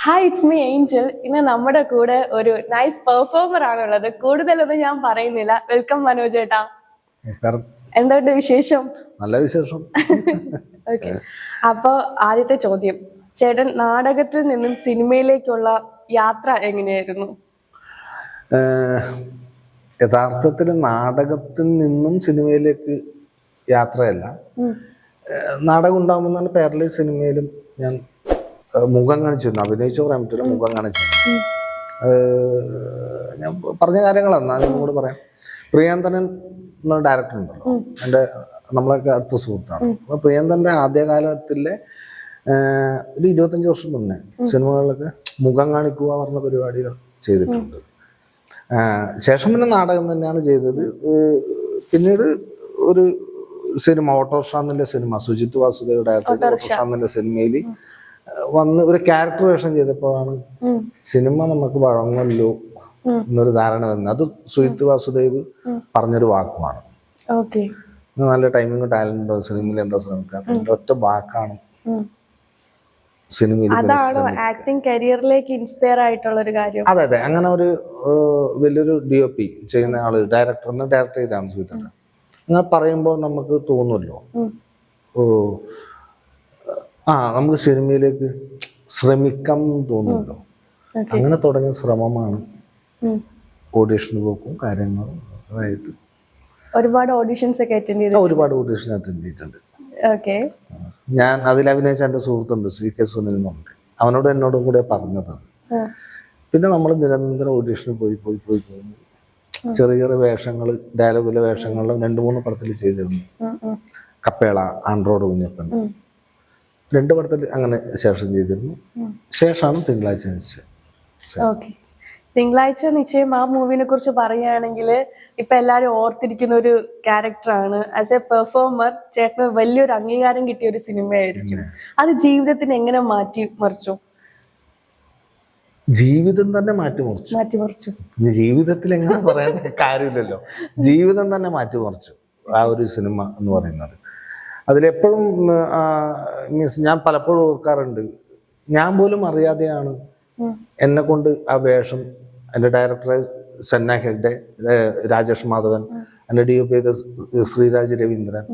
Hi, it's me Angel. ഇന്ന് നമ്മുടെ കൂടെ ഒരു നൈസ് പെർഫോമർ ആണുള്ളത്. കൂടുതലൊന്നും ഞാൻ പറയുന്നില്ല. വെൽക്കം മനോജ് ചേട്ടാ. നമസ്കാരം. എന്തുണ്ട് വിശേഷം? നല്ല വിശേഷം. ഓക്കെ, അപ്പൊ ആദ്യത്തെ ചോദ്യം, ചേട്ടൻ നാടകത്തിൽ നിന്നും സിനിമയിലേക്കുള്ള യാത്ര എങ്ങനെയായിരുന്നു? യഥാർത്ഥത്തിൽ നാടകത്തിൽ നിന്നും സിനിമയിലേക്ക് യാത്രയല്ല. നാടകം ഉണ്ടാകുമ്പോൾ പേരളി സിനിമയിലും ഞാൻ മുഖം കാണിച്ചിരുന്നു. അഭിനയിച്ചു പറയാൻ പറ്റില്ല, മുഖം കാണിച്ചിരുന്നു. ഞാൻ പറഞ്ഞ കാര്യങ്ങളാണ് ഞാനും കൂടെ പറയാം. പ്രിയന്തനൻ എന്നൊരു ഡയറക്ടർ ഉണ്ടല്ലോ, എൻ്റെ നമ്മളൊക്കെ അടുത്ത സുഹൃത്താണ്. അപ്പോൾ പ്രിയന്തൻ്റെ ആദ്യകാലത്തിലെ ഒരു 25 വർഷം മുന്നേ സിനിമകളിലൊക്കെ മുഖം കാണിക്കുക പറഞ്ഞ പരിപാടികൾ ചെയ്തിട്ടുണ്ട്. ശേഷം പിന്നെ നാടകം തന്നെയാണ് ചെയ്തത്. പിന്നീട് ഒരു സിനിമ ഓട്ടോറിക്ഷ എന്നുള്ള cinema, Sujith Vasudev director autorickshaw എന്നുള്ള സിനിമയിൽ വന്ന് ഒരു ക്യാരക്ടർ വേഷം ചെയ്തപ്പോഴാണ് സിനിമ നമുക്ക് വഴങ്ങല്ലോ എന്നൊരു ധാരണ വന്നത്. അത് സുജിത് വാസുദേവ് പറഞ്ഞൊരു വാക്കുമാണ്. നല്ല ടൈമിങ് ടാലന്റ് ഉണ്ടോ സിനിമയിൽ, എന്താ ശ്രമിക്കാത്ത അതിന്റെ ഒറ്റ വാക്കാണ് സിനിമയിൽ. ആക്ടിംഗ് കരിയറിലേക്ക് ഇൻസ്പയർ ആയിട്ടുള്ള ഒരു കാര്യം. അതെ അതെ, അങ്ങനെ ഒരു വലിയൊരു DOP ചെയ്യുന്ന ആള് ഡയറക്ടർ ചെയ്താണ് സുജിത്ത്. അങ്ങനെ പറയുമ്പോൾ നമുക്ക് തോന്നുമല്ലോ, നമുക്ക് സിനിമയിലേക്ക് ശ്രമിക്കാം തോന്നുമല്ലോ. അങ്ങനെ തുടങ്ങിയ ശ്രമമാണ്. ഓഡീഷന് പോക്കും കാര്യങ്ങളും ആയിട്ട് ഒരുപാട് ഓഡീഷൻസ് ഒക്കെ അറ്റൻഡ് ചെയ്തു. ഒരുപാട് ഓഡീഷൻ അറ്റൻഡ് ചെയ്തിട്ടുണ്ട്. ഞാൻ അതിൽ അഭിനയിച്ച എൻ്റെ സുഹൃത്തുണ്ട് CK സുനിൽ എന്നുണ്ട്. അവനോട് എന്നോടും കൂടെ പറഞ്ഞത്. പിന്നെ നമ്മൾ നിരന്തരം ഓഡീഷന് പോയി ചെറിയ ചെറിയ വേഷങ്ങൾ, ഡയലോഗിലെ വേഷങ്ങൾ 2-3 പടത്തിൽ ചെയ്തിരുന്നു. കപ്പേള, ആൻഡ്രോഡ് കുഞ്ഞപ്പൻ 2 പടത്തിൽ അങ്ങനെ ശേഷം ചെയ്തിരുന്നു. ശേഷമാണ് തിങ്കളാഴ്ച നിശ്ചയം. തിങ്കളാഴ്ച നിശ്ചയം ആ മൂവിനെ കുറിച്ച് പറയുകയാണെങ്കിൽ ഇപ്പൊ എല്ലാരും ഓർത്തിരിക്കുന്ന ഒരു ക്യാരക്ടറാണ്. ആസ് എ പെർഫോമർ ചേട്ടന് വലിയൊരു അംഗീകാരം കിട്ടിയ ഒരു സിനിമയായിരിക്കും. അത് ജീവിതത്തിന് എങ്ങനെ മാറ്റിമറിച്ചു? ജീവിതം തന്നെ മാറ്റിമറിച്ചു. ജീവിതത്തിൽ എങ്ങനെ പറയാൻ കാര്യമില്ലല്ലോ. ജീവിതം തന്നെ മാറ്റിമറിച്ചു ആ ഒരു സിനിമ എന്ന് പറയുന്നത്. അതിലെപ്പോഴും മീൻസ് ഞാൻ പലപ്പോഴും ഓർക്കാറുണ്ട്, ഞാൻ പോലും അറിയാതെയാണ് എന്നെ കൊണ്ട് ആ വേഷം, എൻ്റെ ഡയറക്ടറെ സന്ന ഹെഗ്ഡെ, രാജേഷ് മാധവൻ, എൻ്റെ DOP ചെയ്ത ശ്രീരാജ് രവീന്ദ്രൻ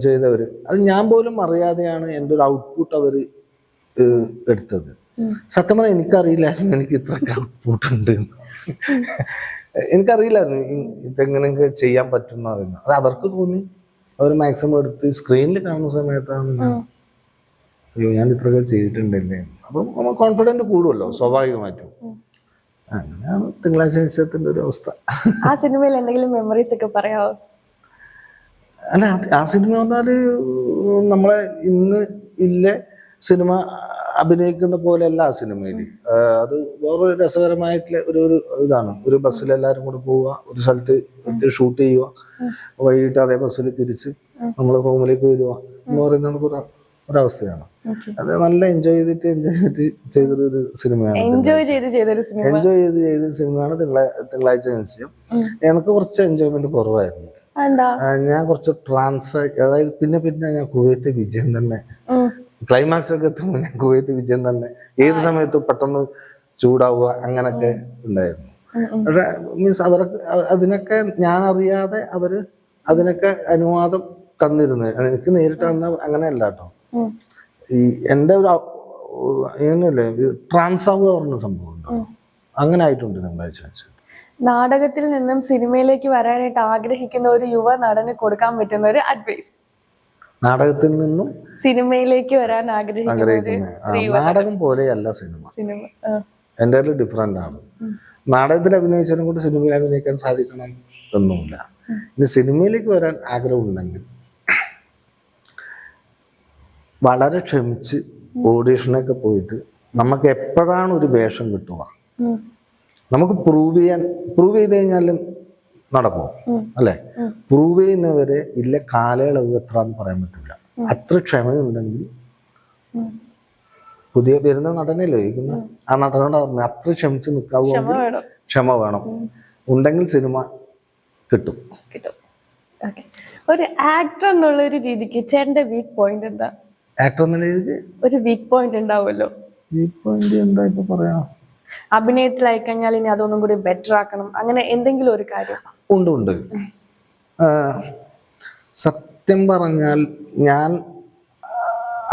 ചെയ്തവർ, അത് ഞാൻ പോലും അറിയാതെയാണ് എൻ്റെ ഒരു ഔട്ട്പുട്ട് അവർ എടുത്തത്. സത്യം പറഞ്ഞാൽ എനിക്കറിയില്ലായിരുന്നു എനിക്ക് ഇത്രയൊക്കെ ഔട്ട്പുട്ട് ഉണ്ട്. എനിക്കറിയില്ലായിരുന്നു ഇതെങ്ങനെയൊക്കെ ചെയ്യാൻ പറ്റും എന്ന് പറയുന്നത്. അത് അവർക്ക് തോന്നി. അവർ മാക്സിമം എടുത്ത് സ്ക്രീനിൽ കാണുന്ന സമയത്താണ് അയ്യോ ഞാൻ ഇത്രയൊക്കെ ചെയ്തിട്ടുണ്ടല്ലേ. അപ്പം നമ്മൾ കോൺഫിഡൻറ്റ് കൂടുമല്ലോ സ്വാഭാവികമായിട്ടും. അങ്ങനെയാണ് തിങ്കളാഴ്ച നിശ്ചയത്തിൻ്റെ ഒരു അവസ്ഥ. ആ സിനിമയിൽ എന്തെങ്കിലും മെമ്മറീസ് ഒക്കെ പറയാമോ? അല്ല, ആ സിനിമ പറഞ്ഞാൽ നമ്മളെ ഇന്ന് സിനിമ അഭിനയിക്കുന്ന പോലെയല്ല ആ സിനിമയിൽ. അത് വേറെ രസകരമായിട്ടുള്ള ഒരു ഇതാണ്. ഒരു ബസ്സിൽ എല്ലാവരും കൂടെ പോവുക, ഒരു സ്ഥലത്ത് ഷൂട്ട് ചെയ്യുക, വൈകിട്ട് അതേ ബസ്സിൽ തിരിച്ച് നമ്മൾ റൂമിലേക്ക് വരിക എന്ന് പറയുന്ന ഒരവസ്ഥയാണ്. അത് നല്ല എൻജോയ് ചെയ്തിട്ട് ചെയ്തൊരു സിനിമയാണ്. എൻജോയ് ചെയ്ത സിനിമയാണ് തിങ്കളാഴ്ച നിശ്ചയം. എനിക്ക് കുറച്ച് എൻജോയ്മെന്റ് കുറവായിരുന്നു. ഞാൻ കുറച്ച് അതായത് പിന്നെ ഞാൻ കുവൈത്ത് വിജയം തന്നെ ക്ലൈമാക്സ് ഒക്കെ എത്തുമ്പോൾ ഞാൻ കുവൈത്ത് വിജയം തന്നെ ഏത് സമയത്തും പെട്ടെന്ന് ചൂടാവുക അങ്ങനൊക്കെ ഉണ്ടായിരുന്നു. പക്ഷെ മീൻസ് അവർക്ക് അതിനൊക്കെ ഞാൻ അറിയാതെ അവര് അതിനൊക്കെ അനുവാദം തന്നിരുന്നത്. എനിക്ക് നേരിട്ട് തന്ന അങ്ങനെയല്ല കേട്ടോ. ഈ എൻ്റെ ഒരു എങ്ങനെയല്ലേ ട്രാൻസാവുക പറഞ്ഞ സംഭവം ഉണ്ടോ, അങ്ങനെ ആയിട്ടുണ്ട് തിങ്കളാഴ്ച. നാടകത്തിൽ നിന്നും സിനിമയിലേക്ക് വരാനായിട്ട് ആഗ്രഹിക്കുന്ന ഒരു യുവ നടന് കൊടുക്കാൻ പറ്റുന്ന ഒരു അഡ്വൈസ്? നാടകത്തിൽ നിന്നും സിനിമയിലേക്ക് വരാൻ ആഗ്രഹിക്കുന്ന നാടകം പോലെയല്ല സിനിമ. എൻ്റെ ഡിഫറെന്റ് ആണ്. നാടകത്തിൽ അഭിനയിച്ചതിനും കൂടി സിനിമയിൽ അഭിനയിക്കാൻ സാധിക്കണം ഒന്നുമില്ല. ഇനി സിനിമയിലേക്ക് വരാൻ ആഗ്രഹമുണ്ടെങ്കിൽ വളരെ ക്ഷമിച്ച് ഓഡീഷനൊക്കെ പോയിട്ട് നമുക്ക് എപ്പോഴാണ് ഒരു വേഷം കിട്ടുക, നമുക്ക് പ്രൂവ് ചെയ്ത് കഴിഞ്ഞാലും നടക്കും അല്ലെ. പ്രൂവ് ചെയ്യുന്നവരെ ഇല്ല കാലയളവ് എത്ര എന്ന് പറയാൻ പറ്റില്ല. അത്ര ക്ഷമയുണ്ടെങ്കിൽ പുതിയ വരുന്ന നടനല്ലേ ചോദിക്കുന്ന ആ നടനോട് പറഞ്ഞു അത്ര ക്ഷമിച്ച് നിൽക്കാവുന്ന ക്ഷമ വേണം. ഉണ്ടെങ്കിൽ സിനിമ കിട്ടും. ഒരു ആക്ടർ എന്നുള്ള ഒരു രീതിക്ക് ചേട്ടന്റെ വീക്ക് പോയിന്റ് എന്താ? ആക്ടർ എന്നുള്ള രീതിക്ക് ഒരു വീക്ക് പോയിന്റ് ഉണ്ടാവുമല്ലോ. ഇപ്പൊ എന്താ ഇപ്പൊ പറയാ, അഭിനയത്തിലായി കഴിഞ്ഞാൽ ഇനി അതൊന്നും കൂടി ബെറ്റർ ആക്കണം, അങ്ങനെ എന്തെങ്കിലും ഒരു കാര്യം? ഉണ്ട്. സത്യം പറഞ്ഞാൽ ഞാൻ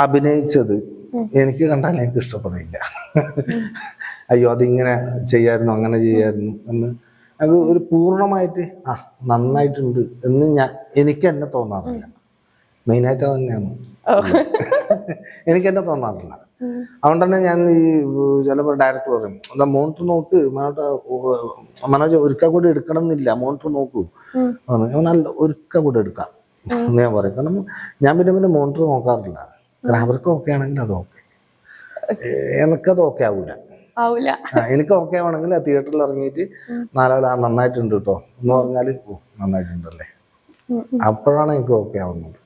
അഭിനയിച്ചത് എനിക്ക് കണ്ടാൽ എനിക്ക് ഇഷ്ടപ്പെടില്ല. അയ്യോ അതിങ്ങനെ ചെയ്യായിരുന്നു അങ്ങനെ ചെയ്യായിരുന്നു എന്ന് അത് ഒരു പൂർണ്ണമായിട്ട് നന്നായിട്ടുണ്ട് എന്ന് എനിക്ക് എന്നെ തോന്നാറില്ല. മെയിനായിട്ട് അത് തന്നെയാണ് എനിക്ക് എന്നെ തോന്നാറില്ല. അതുകൊണ്ട് തന്നെ ഞാൻ ഈ ചിലപ്പോൾ ഡയറക്ടർ പറയും എന്താ മോണിറ്റർ നോക്ക് മനോജ് ഒരുക്ക കൂടി എടുക്കണം എന്നില്ല, മോണിറ്റർ നോക്കൂ നല്ല ഒരുക്ക കൂടെ എടുക്കാം എന്ന് ഞാൻ പറയും. കാരണം ഞാൻ പിന്നെ മോണിറ്റർ നോക്കാറില്ല. കാരണം അവർക്ക് ഓക്കെ ആണെങ്കിൽ അത് ഓക്കെ, എനിക്കത് ഓക്കെ ആവൂല. എനിക്ക് ഓക്കെ ആവണമെങ്കിൽ ആ തിയേറ്ററിൽ ഇറങ്ങിയിട്ട് നാലാൾ നന്നായിട്ടുണ്ട് കേട്ടോ എന്ന് പറഞ്ഞാൽ നന്നായിട്ടുണ്ടല്ലേ, അപ്പോഴാണ് എനിക്ക് ഓക്കെ ആവുന്നത്.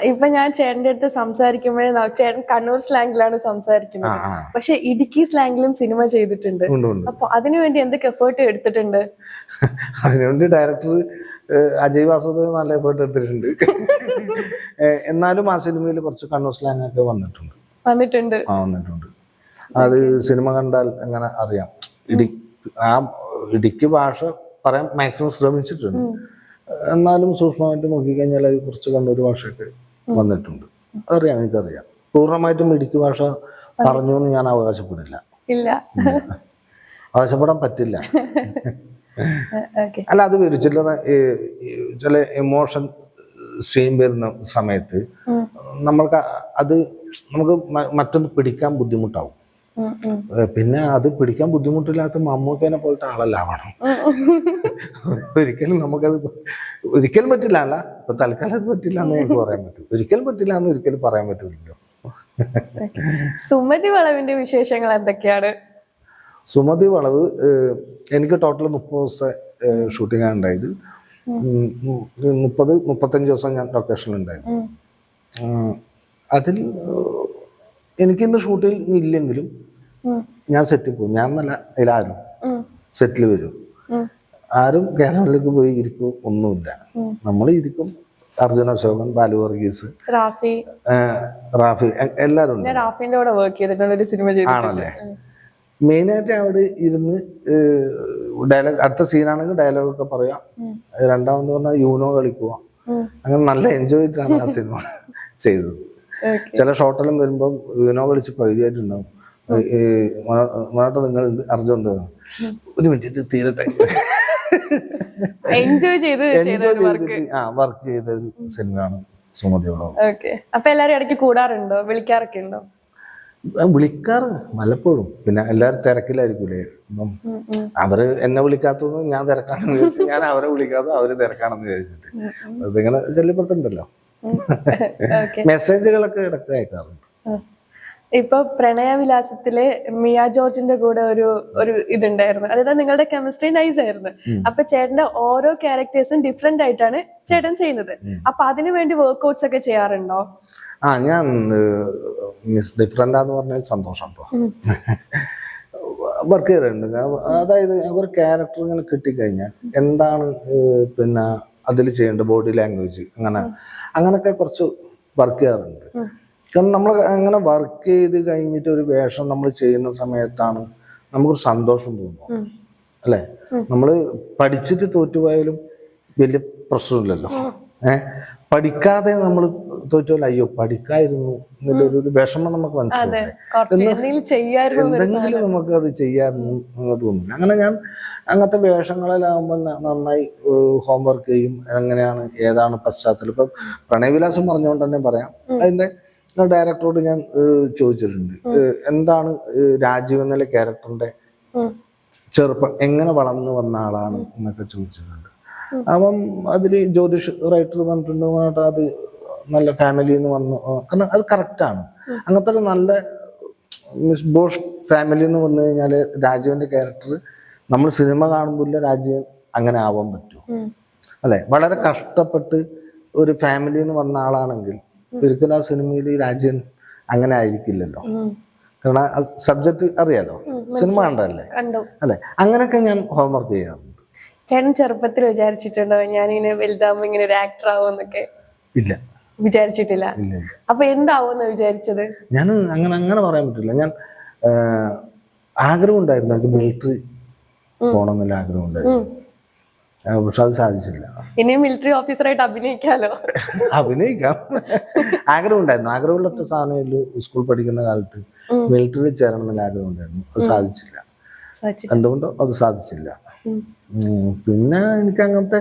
ഇപ്പൊ ഞാൻ ചേട്ടന്റെ അടുത്ത് സംസാരിക്കുമ്പോഴേ ചേട്ടൻ കണ്ണൂർ സ്ലാങ്ങിലാണ് സംസാരിക്കുന്നത്, പക്ഷെ ഇടുക്കി സ്ലാങ്ങിലും സിനിമ ചെയ്തിട്ടുണ്ട്. അപ്പൊ അതിനുവേണ്ടി എന്തൊക്കെ എഫേർട്ട് എടുത്തിട്ടുണ്ട്? അതിനുവേണ്ടി ഡയറക്ടർ അജയ് വാസുദേവ് നല്ല എഫേർട്ട് എടുത്തിട്ടുണ്ട്. എന്നാലും ആ സിനിമയിൽ കുറച്ച് കണ്ണൂർ സ്ലാങ് ഒക്കെ വന്നിട്ടുണ്ട്. അത് സിനിമ കണ്ടാൽ എങ്ങനെ അറിയാം. ഇടുക്കി ഭാഷ പറയാൻ മാക്സിമം ശ്രമിച്ചിട്ടുണ്ട്. എന്നാലും സൂക്ഷ്മമായിട്ട് നോക്കിക്കഴിഞ്ഞാൽ അത് കുറച്ച് കണ്ണൂർ ഭാഷയൊക്കെ വന്നിട്ടുണ്ട്. അറിയാം, എനിക്കറിയാം. പൂർണ്ണമായിട്ടും ഇടുക്കി ഭാഷ പറഞ്ഞു എന്ന് ഞാൻ അവകാശപ്പെടില്ല, അവകാശപ്പെടാൻ പറ്റില്ല. അല്ല അത് വരും ചില എമോഷൻ സീൻ വരുന്ന സമയത്ത് നമുക്ക് മറ്റൊന്ന് പിടിക്കാൻ ബുദ്ധിമുട്ടാവും. പിന്നെ അത് പിടിക്കാൻ ബുദ്ധിമുട്ടില്ലാത്ത മമ്മൂക്കേനെ പോലത്തെ ആളല്ലാവണം. ഒരിക്കലും പറ്റില്ല. അല്ല ഇപ്പൊ തൽക്കാലം അത് പറ്റില്ല എന്ന് എനിക്ക് പറയാൻ പറ്റും. ഒരിക്കലും പറ്റില്ല എന്ന് ഒരിക്കലും പറയാൻ പറ്റില്ലല്ലോ. സുമതി വളവിന്റെ വിശേഷങ്ങൾ എന്തൊക്കെയാണ്? സുമതി വളവ് എനിക്ക് ടോട്ടൽ 30 ദിവസത്തെ ഷൂട്ടിംഗ് ആണ് ഉണ്ടായത്. 35 ദിവസം ഞാൻ ലൊക്കേഷനിൽ ഉണ്ടായിരുന്നു. അതിൽ എനിക്കിന്ന് ഷൂട്ടിൽ ഇല്ലെങ്കിലും ഞാൻ സെറ്റിൽ പോകും. ഞാൻ എന്നല്ല, അതിലാരും സെറ്റിൽ വരും. ആരും കേരളത്തിലേക്ക് പോയി ഇരിക്കും ഒന്നുമില്ല. നമ്മൾ ഇരിക്കും. അർജുന അശോകൻ, ബാലു വർഗീസ്, റാഫി എല്ലാരും ആണല്ലേ. മെയിനായിട്ട് അവിടെ ഇരുന്ന് ഡയലോഗ്, അടുത്ത സീനാണെങ്കിൽ ഡയലോഗൊക്കെ പറയാം. രണ്ടാമത് പറഞ്ഞാൽ യൂനോ കളിക്കുക. അങ്ങനെ നല്ല എൻജോയ് ചെയ്തിട്ടാണ് ആ സിനിമ ചെയ്തത്. ചില ഷോട്ടെല്ലാം വരുമ്പോൾ യൂനോ കളിച്ച് പകുതിയായിട്ടുണ്ടാവും. നിങ്ങൾ അർജുൻ ഒരു മിനിറ്റ് തീരട്ടെ വർക്ക് ചെയ്ത ഒരു സിനിമയാണ് സുമതി വളവ്. അപ്പൊ എല്ലാരും ഇടയ്ക്ക് കൂടാറുണ്ടോ, വിളിക്കാറൊക്കെ ഉണ്ടോ? വിളിക്കാറ് വല്ലപ്പോഴും. പിന്നെ എല്ലാരും തിരക്കിലായിരിക്കൂലേ. അപ്പം അവര് എന്നെ വിളിക്കാത്തത് ഞാൻ തിരക്കാണെന്ന് വിചാരിച്ചു, ഞാൻ അവരെ വിളിക്കാത്ത അവര് തിരക്കാണെന്ന് വിചാരിച്ചിട്ട് അതിങ്ങനെ ശല്യപ്പെടുത്തുന്നുണ്ടല്ലോ. മെസ്സേജുകളൊക്കെ ഇടയ്ക്ക് അയക്കാറുണ്ട്. ഇപ്പൊ പ്രണയവിലാസത്തില് മിയ ജോർജിന്റെ കൂടെ ഒരു ഇതുണ്ടായിരുന്നു. അതായത് നിങ്ങളുടെ കെമിസ്ട്രി നൈസ് ആയിരുന്നു. അപ്പൊ ചേട്ടന്റെ ഓരോ ക്യാരക്ടേഴ്സും ഡിഫറെന്റ് ആയിട്ടാണ് ചേട്ടൻ ചെയ്യുന്നത്. അപ്പൊ അതിനു വേണ്ടി വർക്ക്ഔട്ട്സ് ഒക്കെ ചെയ്യാറുണ്ടോ? ഞാൻ ഡിഫറെന്റ് ആന്ന് പറഞ്ഞാൽ സന്തോഷം വർക്ക് ചെയ്യാറുണ്ട്. അതായത് ഒരു ക്യാരക്ടർ ഇങ്ങനെ കിട്ടിക്കഴിഞ്ഞാൽ എന്താണ് പിന്നെ അതിൽ ചെയ്യേണ്ട ബോഡി ലാംഗ്വേജ് അങ്ങനൊക്കെ കുറച്ച് വർക്ക് ചെയ്യാറുണ്ട്. കാരണം നമ്മൾ അങ്ങനെ വർക്ക് ചെയ്ത് കഴിഞ്ഞിട്ട് ഒരു വേഷം നമ്മൾ ചെയ്യുന്ന സമയത്താണ് നമുക്കൊരു സന്തോഷം തോന്നുന്നത്, അല്ലേ? നമ്മൾ പഠിച്ചിട്ട് തോറ്റുപോയാലും വലിയ പ്രശ്നമില്ലല്ലോ. പഠിക്കാതെ നമ്മൾ തോറ്റുപോലെ അയ്യോ പഠിക്കായിരുന്നു എന്നുള്ളൊരു വിഷമം നമുക്ക് മനസ്സിലായി, എന്തെങ്കിലും നമുക്ക് അത് ചെയ്യാമായിരുന്നു എന്ന് തോന്നുന്നു. അങ്ങനെ ഞാൻ അങ്ങനത്തെ വേഷങ്ങളിലാകുമ്പോൾ നന്നായി ഹോംവർക്ക് ചെയ്യും. എങ്ങനെയാണ്, ഏതാണ് പശ്ചാത്തലം. ഇപ്പം പ്രണയവിലാസം പറഞ്ഞുകൊണ്ട് തന്നെ പറയാം. അതിന്റെ ഡയറക്ടറോട് ഞാൻ ചോദിച്ചിട്ടുണ്ട്, എന്താണ് രാജീവ് എന്നുള്ള ക്യാരക്ടറിന്റെ ചെറുപ്പം എങ്ങനെ വളർന്നു വന്ന ആളാണ് എന്നൊക്കെ ചോദിച്ചിട്ടുണ്ട്. അപ്പം അതിൽ ജ്യോതിഷ് റൈറ്റർ പറഞ്ഞിട്ടുണ്ട് അത് നല്ല ഫാമിലിയിൽ നിന്ന് വന്നു. കാരണം അത് കറക്റ്റാണ്. അങ്ങനത്തെ നല്ല മിസ് ബോഷ് ഫാമിലിയിൽ നിന്ന് വന്നു കഴിഞ്ഞാൽ രാജീവിന്റെ ക്യാരക്ടർ നമ്മൾ സിനിമ കാണുമ്പോൾ രാജീവൻ അങ്ങനെ ആവാൻ പറ്റും, അല്ലെ? വളരെ കഷ്ടപ്പെട്ട് ഒരു ഫാമിലിയിൽ നിന്ന് വന്ന ആളാണെങ്കിൽ ഒരിക്കലും ആ സിനിമയിൽ രാജീവൻ അങ്ങനെ ആയിരിക്കില്ലല്ലോ. കാരണം സബ്ജക്ട് അറിയാലോ, സിനിമ കണ്ടല്ലേ, അല്ലെ? അങ്ങനെയൊക്കെ ഞാൻ ഹോംവർക്ക് ചെയ്യാറുണ്ട്. ചേട്ടൻ ചെറുപ്പത്തിൽ വിചാരിച്ചിട്ടുണ്ടോ ഞാൻ ഇങ്ങനെ വലുതാകുമ്പോ ഇങ്ങനെ ഒരു ആക്ടർ ആവുമെന്നൊക്കെ? ഇല്ല, വിചാരിച്ചിട്ടില്ല. ഇല്ല. അപ്പൊ എന്താവുമെന്ന് വിചാരിച്ചത്? ഞാൻ അങ്ങനെ പറയാൻ പറ്റില്ല. ഞാൻ ആഗ്രഹം ഉണ്ടായിരുന്നു, എനിക്ക് മിലിറ്ററി പോകണം എന്നുള്ള ആഗ്രഹം ഉണ്ടായിരുന്നു. പക്ഷെ അത് സാധിച്ചില്ല. ഇനി മിലിറ്ററി ഓഫീസറായിട്ട് അഭിനയിക്കാലോ. അഭിനയിക്കാം. ആഗ്രഹം ഉണ്ടായിരുന്നു. ആഗ്രഹമുള്ള സാധനമില്ല. സ്കൂൾ പഠിക്കുന്ന കാലത്ത് മിലിറ്ററിയിൽ ചേരണം എന്നുള്ള ആഗ്രഹം ഉണ്ടായിരുന്നു. അത് സാധിച്ചില്ല. എന്തുകൊണ്ടോ അത് സാധിച്ചില്ല. പിന്നെ എനിക്ക് അങ്ങനത്തെ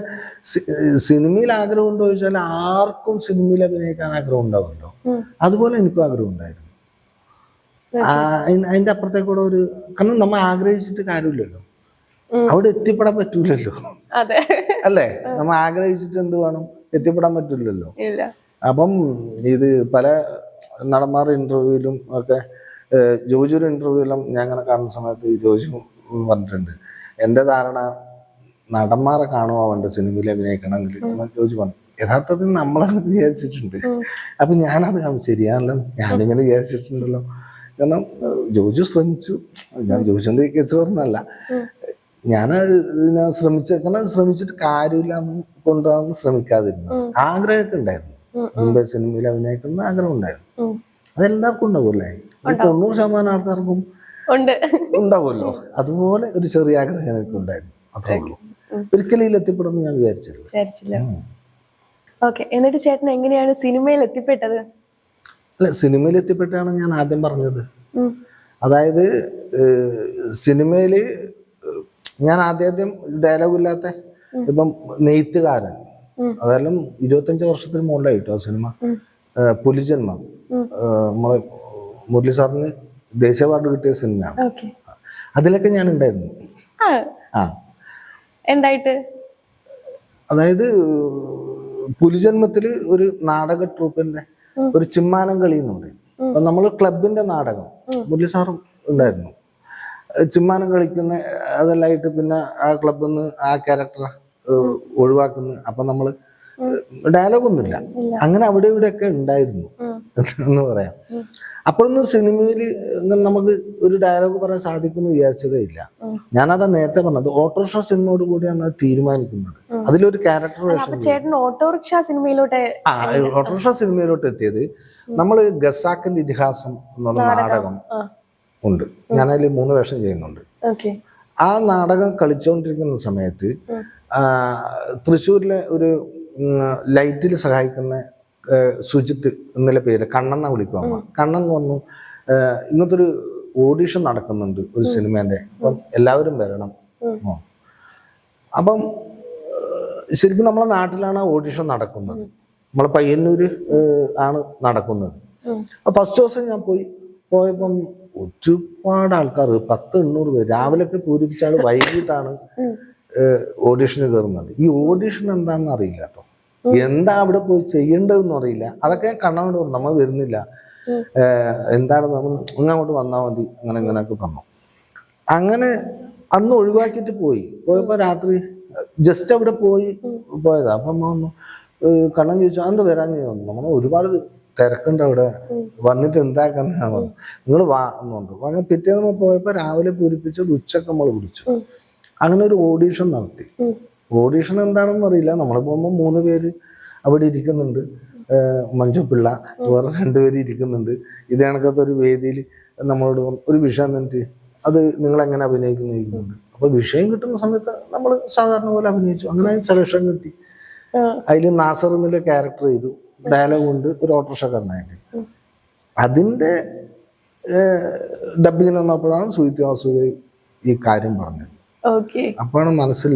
സിനിമയിൽ ആഗ്രഹം ഉണ്ടോ ചോദിച്ചാൽ ആർക്കും സിനിമയിൽ അഭിനയിക്കാൻ ആഗ്രഹം ഉണ്ടാവുമല്ലോ. അതുപോലെ എനിക്കും ആഗ്രഹം ഉണ്ടായിരുന്നു. അതിന്റെ അപ്പുറത്തേക്കൂടെ ഒരു, കാരണം നമ്മൾ ആഗ്രഹിച്ചിട്ട് കാര്യമില്ലല്ലോ, അവിടെ എത്തിപ്പെടാൻ പറ്റൂലല്ലോ. അല്ലേ? നമ്മൾ ആഗ്രഹിച്ചിട്ട് എന്ത് വേണം, എത്തിപ്പെടാൻ പറ്റില്ലല്ലോ. അപ്പം ഇത് പല നടന്മാരുടെ ഇന്റർവ്യൂവിലും ഒക്കെ, ജോജിയുടെ ഇന്റർവ്യൂവിലും ഞാൻ അങ്ങനെ കാണുന്ന സമയത്ത് ജോജി പറഞ്ഞിട്ടുണ്ട്, എൻ്റെ ധാരണ നടന്മാരെ കാണുമോ അവൻ്റെ സിനിമയിൽ അഭിനയിക്കണമെങ്കിൽ എന്ന് ജോജി പറഞ്ഞു. യഥാർത്ഥത്തിൽ നമ്മളങ്ങനെ വിചാരിച്ചിട്ടുണ്ട്. അപ്പൊ ഞാനത് ശരിയാണല്ലോ, ഞാനിങ്ങനെ വിചാരിച്ചിട്ടുണ്ടല്ലോ. കാരണം ജോജു ശ്രമിച്ചു, ഞാൻ ജോജിന്റെ കേസ് പറഞ്ഞല്ല, ഞാൻ ശ്രമിച്ചിട്ട് കാര്യമില്ല കൊണ്ടാണ് ശ്രമിക്കാതിരുന്നത്. ആഗ്രഹമൊക്കെ ഉണ്ടായിരുന്നു, മുമ്പേ സിനിമയിൽ അഭിനയിക്കുന്ന ആഗ്രഹം ഉണ്ടായിരുന്നു. അതെല്ലാവർക്കും ഉണ്ടാവുമല്ലേ, 90% ആൾക്കാർക്കും ഉണ്ടാവുമല്ലോ. അതുപോലെ ഒരു ചെറിയ ആഗ്രഹം എനിക്ക് ഉണ്ടായിരുന്നു, അത്രേ ഉള്ളൂ. ഒരിക്കലും ഇതിൽ എത്തിപ്പെടുമെന്ന് ഞാൻ വിചാരിച്ചില്ല. എന്നിട്ട് ചേട്ടൻ എങ്ങനെയാണ് സിനിമയിൽ എത്തിപ്പെട്ടത്? അല്ല, സിനിമയിൽ എത്തിപ്പെട്ടാണ് ഞാൻ ആദ്യം പറഞ്ഞത്. അതായത് സിനിമയില് ഞാൻ ആദ്യം ഡയലോഗ് ഇല്ലാത്ത, ഇപ്പം നെയ്ത്തുകാരൻ, അതെല്ലാം 25 വർഷത്തിന് മുകളിലായിട്ടോ സിനിമ. പുലിജന്മം നമ്മളെ മുരളി സാറിന് ദേശീയ അവാർഡ് കിട്ടിയ സിനിമയാണ്. അതിലൊക്കെ ഞാൻ ഉണ്ടായിരുന്നു. അതായത് പുലിജന്മത്തില് ഒരു നാടക ട്രൂപ്പിന്റെ ഒരു ചിമ്മാനം കളി എന്ന് പറയും. അപ്പൊ നമ്മള് ക്ലബിന്റെ നാടകം, മുരളി സാറും ഉണ്ടായിരുന്നു. ചിമ്മാനം കളിക്കുന്ന അതെല്ലായിട്ട് പിന്നെ ആ ക്ലബിൽ നിന്ന് ആ ക്യാരക്ടർ ഒഴിവാക്കുന്നു. അപ്പൊ നമ്മള് ഡയലോഗൊന്നുമില്ല, അങ്ങനെ അവിടെ ഇവിടെ ഒക്കെ ഉണ്ടായിരുന്നു എന്ന് പറയാം. അപ്പോഴൊന്നും സിനിമയിൽ നമുക്ക് ഒരു ഡയലോഗ് പറയാൻ സാധിക്കുമെന്ന് വിചാരിച്ചതേ ഇല്ല. ഞാനതാ നേരത്തെ പറഞ്ഞത്, ഓട്ടോറിക്ഷ സിനിമയോട് കൂടിയാണ് അത് തീരുമാനിക്കുന്നത്. അതിലൊരു ക്യാരക്ടർ ഓട്ടോറിക്ഷ സിനിമയിലോട്ട് എത്തിയത് നമ്മള് ഗസാക്കിന്റെ ഇതിഹാസം എന്നുള്ള നാടകം ഉണ്ട്. ഞാനതിൽ 3 വേഷം ചെയ്യുന്നുണ്ട്. ആ നാടകം കളിച്ചുകൊണ്ടിരിക്കുന്ന സമയത്ത് തൃശ്ശൂരിലെ ഒരു ലൈറ്റിൽ സഹായിക്കുന്ന സുജിത്ത് എന്നുള്ള പേര്, കണ്ണെന്ന വിളിക്കുക. കണ്ണൻ എന്ന് പറഞ്ഞു, ഇങ്ങനത്തെ ഒരു ഓഡീഷൻ നടക്കുന്നുണ്ട് ഒരു സിനിമേന്റെ, അപ്പം എല്ലാവരും വരണം. അപ്പം ശരിക്കും നമ്മളെ നാട്ടിലാണ് ഓഡീഷൻ നടക്കുന്നത്, നമ്മളെ പയ്യന്നൂര് ആണ് നടക്കുന്നത്. ഫസ്റ്റ് ദിവസം ഞാൻ പോയപ്പം ഒരുപാട് ആൾക്കാർ, 1000-800 പേര്, രാവിലെയൊക്കെ പൂരിപ്പിച്ചാൽ വൈകിട്ടാണ് ഓഡീഷന് കയറുന്നത്. ഈ ഓഡീഷൻ എന്താണെന്ന് അറിയില്ല കേട്ടോ, എന്താ അവിടെ പോയി ചെയ്യേണ്ടതെന്നും അറിയില്ല. അതൊക്കെ കണ്ണോട് പറഞ്ഞു, നമ്മൾ വരുന്നില്ല, എന്താണ് നമ്മൾ അങ്ങോട്ട് വന്നാൽ മതി, അങ്ങനെ ഇങ്ങനെയൊക്കെ പറഞ്ഞു. അങ്ങനെ അന്ന് ഒഴിവാക്കിയിട്ട് പോയപ്പോ രാത്രി ജസ്റ്റ് അവിടെ പോയതാ. അപ്പം കണ്ണൻ ചോദിച്ചു, അന്ത് വരാൻ ചെയ്യുന്നു, നമ്മൾ ഒരുപാട് തിരക്കുണ്ട് അവിടെ, വന്നിട്ട് എന്താക്കാന്നാ പറഞ്ഞു. നിങ്ങൾ വാ എന്നുണ്ട്. അങ്ങനെ പിറ്റേന്ന് പോയപ്പോ രാവിലെ പൂരിപ്പിച്ചത് ഉച്ചക്ക് നമ്മൾ പിടിച്ചു. അങ്ങനെ ഒരു ഓഡീഷൻ നടത്തി. ഓഡീഷൻ എന്താണെന്ന് അറിയില്ല. നമ്മൾ പോകുമ്പോൾ 3 പേര് അവിടെ ഇരിക്കുന്നുണ്ട്, മഞ്ജു പിള്ള, വേറെ 2 പേര് ഇരിക്കുന്നുണ്ട്. ഇത് കണക്കത്തെ ഒരു വേദിയിൽ നമ്മളോട് ഒരു വിഷയം തന്നിട്ട് അത് നിങ്ങളെങ്ങനെ അഭിനയിക്കുന്നുണ്ട്. അപ്പൊ വിഷയം കിട്ടുന്ന സമയത്ത് നമ്മൾ സാധാരണ പോലെ അഭിനയിച്ചു. അങ്ങനെ സെലക്ഷൻ കിട്ടി. അതിൽ നാസർ എന്നുള്ള ക്യാരക്ടർ ചെയ്തു, ഡയലോഗ് ഉണ്ട്, ഒരു ഓട്ടോറിക്ഷക്കാരനായിട്ട്. അതിന്റെ ഡബിങ് വന്നപ്പോഴാണ് സുഹിത് വാസുദേവ് ഈ കാര്യം പറഞ്ഞത്. അപ്പോഴാണ് മനസ്സിൽ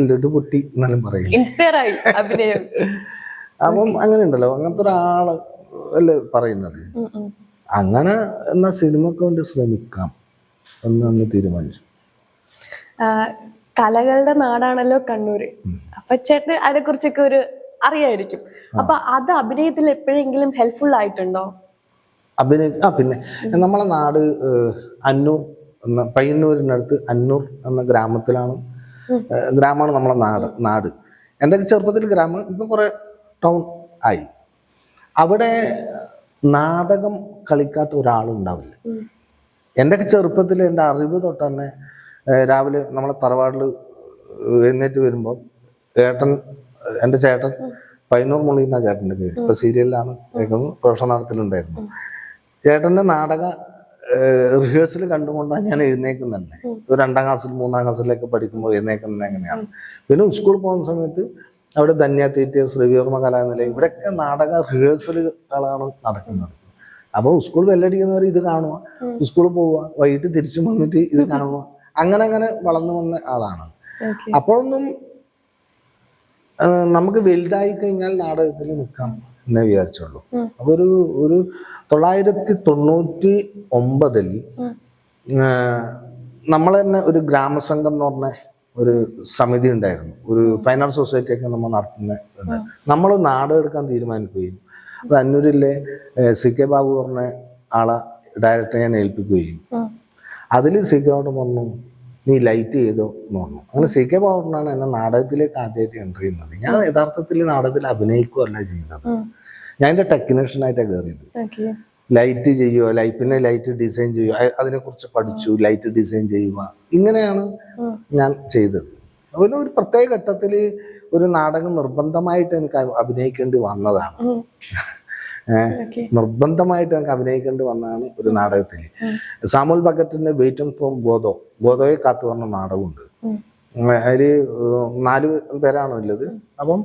ലഡുപൊട്ടി എന്നാലും പറയും. അപ്പം അങ്ങനെ ഉണ്ടല്ലോ, അങ്ങനത്തെ ഒരാള് അല്ലേ പറയുന്നത്. അങ്ങനെ എന്നാ സിനിമക്ക് വേണ്ടി ശ്രമിക്കാം എന്ന് തീരുമാനിച്ചു. കലകളുടെ നാടാണല്ലോ കണ്ണൂര്. അപ്പൊ ചേട്ടന് അതിനെ കുറിച്ചൊക്കെ ഒരു അറിയായിരിക്കും. അപ്പൊ അത് അഭിനയത്തിൽ എപ്പോഴെങ്കിലും ഹെൽപ്ഫുൾ ആയിട്ടുണ്ടോ? പിന്നെ നമ്മളെ നാട് അന്നൂർ എന്ന പയ്യന്നൂരിനടുത്ത് അന്നൂർ എന്ന ഗ്രാമമാണ് നമ്മളെ നാട്. എൻ്റെ ചെറുപ്പത്തിൽ ഗ്രാമം, ഇപ്പൊ കുറെ ടൗൺ ആയി. അവിടെ നാടകം കളിക്കാത്ത ഒരാളും ഉണ്ടാവില്ല. എൻ്റെ ചെറുപ്പത്തിൽ എൻ്റെ അറിവ് തൊട്ട് തന്നെ രാവിലെ നമ്മളെ തറവാടിൽ എഴുന്നേറ്റ് വരുമ്പോൾ എൻ്റെ ചേട്ടൻ പയ്യന്നൂർ മുള്ളി എന്നാ ചേട്ടന്റെ പേര്. ഇപ്പൊ സീരിയലിലാണ് കേൾക്കുന്നത്, പ്രൊഫഷണൽ നടത്തിലുണ്ടായിരുന്നു. ചേട്ടന്റെ നാടക റിഹേഴ്സൽ കണ്ടുകൊണ്ടാണ് ഞാൻ എഴുന്നേക്കുന്നത് തന്നെ. ഒരു 2ാം ക്ലാസ്സിൽ 3ാം ക്ലാസ്സിലൊക്കെ പഠിക്കുമ്പോൾ എഴുന്നേക്കുന്നത് എങ്ങനെയാണ്. പിന്നെ സ്കൂളിൽ പോകുന്ന സമയത്ത് അവിടെ ധന്യ തിയേറ്റേഴ്സ്, രവിവർമ്മ കലാനിലയം, ഇവിടെയൊക്കെ നാടക റിഹേഴ്സലുകളാണ് നടക്കുന്നത്. അപ്പോൾ സ്കൂൾ ബെല്ലടിക്കുന്നവർ ഇത് കാണുക, സ്കൂളിൽ പോവുക, വൈകിട്ട് തിരിച്ചു വന്നിട്ട് ഇത് കാണുക, അങ്ങനെ അങ്ങനെ വളർന്നു വന്ന ആളാണ്. അപ്പോഴൊന്നും നമുക്ക് വലുതായി കഴിഞ്ഞാൽ നാടകത്തിൽ നിൽക്കാം എന്നേ വിചാരിച്ചുള്ളൂ. അപ്പൊ ഒരു 999 നമ്മൾ തന്നെ ഒരു ഗ്രാമസംഘം എന്ന് പറഞ്ഞ ഒരു സമിതി ഉണ്ടായിരുന്നു. ഒരു ഫൈൻ ആർട്ട് സൊസൈറ്റി ഒക്കെ നമ്മൾ നടത്തുന്ന, നമ്മൾ നാടകം എടുക്കാൻ തീരുമാനിക്കുകയും അത് അന്നൂരിലെ CK ബാബു പറഞ്ഞ ആളെ ഡയറക്ടറെ ഞാൻ ഏൽപ്പിക്കുകയും അതിൽ CK ബാബു പറഞ്ഞു നീ ലൈറ്റ് ചെയ്തോ എന്ന് പറഞ്ഞു. അങ്ങനെ CK ബാബുവിനാണ് എന്നെ നാടകത്തിലേക്ക് ആദ്യമായിട്ട് എൻ്റർ ചെയ്യുന്നത്. ഞാൻ യഥാർത്ഥത്തിൽ നാടകത്തിൽ അഭിനയിക്കുകയല്ല ചെയ്യുന്നത്, ഞാൻ എൻ്റെ ടെക്നീഷ്യനായിട്ടാണ് കയറിയത്. ലൈറ്റ് ചെയ്യുക, പിന്നെ ലൈറ്റ് ഡിസൈൻ ചെയ്യുക, അതിനെക്കുറിച്ച് പഠിച്ചു, ലൈറ്റ് ഡിസൈൻ ചെയ്യുക, ഇങ്ങനെയാണ് ഞാൻ ചെയ്തത്. അതിന് ഒരു പ്രത്യേക ഘട്ടത്തിൽ ഒരു നാടകം നിർബന്ധമായിട്ട് എനിക്ക് അഭിനയിക്കേണ്ടി വന്നതാണ്. നിർബന്ധമായിട്ട് എനിക്ക് അഭിനയിക്കേണ്ടി വന്നതാണ് ഒരു നാടകത്തിൽ. സാമുൽ ബക്കറ്റിന്റെ വെയിറ്റ് ഫോർ ഗോദോയെ കാത്തു പറഞ്ഞ നാടകമുണ്ട്. അതിൽ 4 പേരാണ് ഉള്ളത്. അപ്പം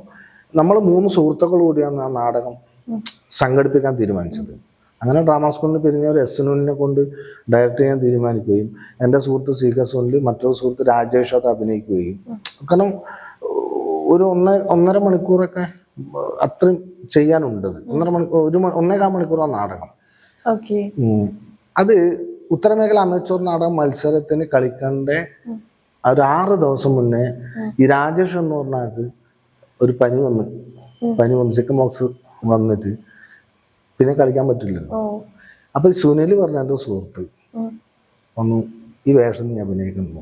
നമ്മൾ 3 സുഹൃത്തുക്കൾ കൂടിയാണ് ആ നാടകം സംഘടിപ്പിക്കാൻ തീരുമാനിച്ചത്. അങ്ങനെ ഡ്രാമ സ്കൂളിന് പിരിഞ്ഞ ഒരു SNUലിനെ കൊണ്ട് ഡയറക്റ്റ് ചെയ്യാൻ തീരുമാനിക്കുകയും എൻ്റെ സുഹൃത്ത് CK സുനിൽ, മറ്റൊരു സുഹൃത്ത് രാജേഷ് അത് അഭിനയിക്കുകയും, കാരണം ഒരു 1.5 മണിക്കൂറൊക്കെ അത്രയും ചെയ്യാനുണ്ടത്. 1.25 മണിക്കൂറാണ് നാടകം. അത് ഉത്തരമേഖല അമേച്ചൂർ നാടകം മത്സരത്തിന് കളിക്കേണ്ട ഒരു 6 ദിവസം മുന്നേ ഈ രാജേഷ് എന്ന് പറഞ്ഞാൽ ഒരു പനി വന്ന് ചിക്കൻ ബോക്സ് വന്നിട്ട് പിന്നെ കളിക്കാൻ പറ്റില്ലല്ലോ. അപ്പൊ സുനിൽ പറഞ്ഞ എൻ്റെ സുഹൃത്ത് ഒന്ന് ഈ വേഷം നീ അഭിനയിക്കുന്നു.